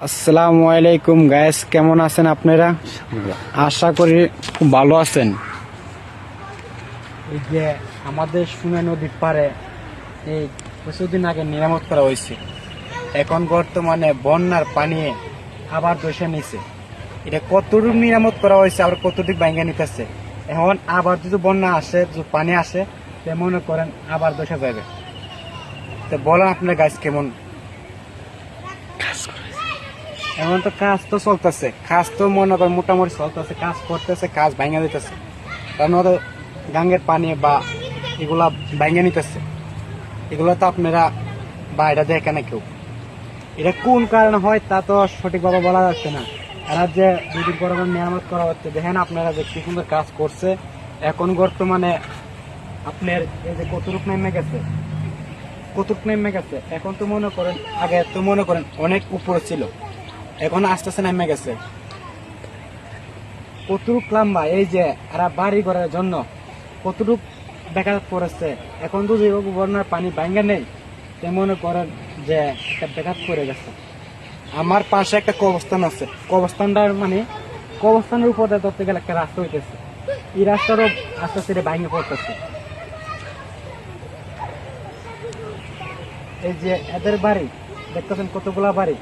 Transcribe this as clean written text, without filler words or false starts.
আসসালামু আলাইকুম গাইস, কেমন আছেন আপনারা? আশা করি খুব ভালো আছেন। এই যে আমাদের সুনা নদীর পাড়ে এই কিছুদিন আগে মেরামত করা হয়েছে, এখন বর্তমানে বন্যার পানি আবার দশা নিছে। এটা কতটুকু মেরামত করা হয়েছে আবার কতটুকু ভাঙ্গা নিতেছে। এখন আবার যদি বন্যা আসে, যদি পানি আসে, তে মনে করেন আবার দশা যাবে। তো বলেন আপনার গাছ কেমন? এখন তো কাজ তো চলতেছে, কাজ তো মনে করেন মোটামুটি চলতেছে, কাজ করতেছে, কাজ ভাঙা দিতেছে। কারণ ওদের গাঙ্গের পানি বা এগুলা ভাঙা নিতেছে, এগুলো তো আপনারা বা এটা দেখে না কেউ। এটা কোন কারণে হয় তা তো সঠিকভাবে বলা যাচ্ছে না। এরা যে দুদিন পর মেরামত করা হচ্ছে, দেখেন আপনারা যে কি সুন্দর কাজ করছে। এখন বর্তমানে আপনার এই যে কতটুকু নেমে গেছে, কতটুকু নেমে গেছে। এখন তো মনে করেন আগে তো মনে করেন অনেক উপরে ছিল, এখন আস্তে আস্তে নেমে গেছে। কতটুক লম্বা, এই যে এরা বাড়ি করার জন্য কতটুক বেকার পড়েছে। এখন তো যে বন্যার পানি ভাঙ্গা নেই, তে মনে করেন যে একটা বেকার পড়ে গেছে। আমার পাশে একটা কবরস্থান আছে, কবরস্থানটার মানে কবরস্থানের উপরে ধরতে গেলে একটা রাস্তা হইতেছে, এই রাস্তারও আস্তে আস্তে ভাঙ্গে পড়তেছে। এই যে এদের বাড়ি দেখতেছেন কতগুলা বাড়ি,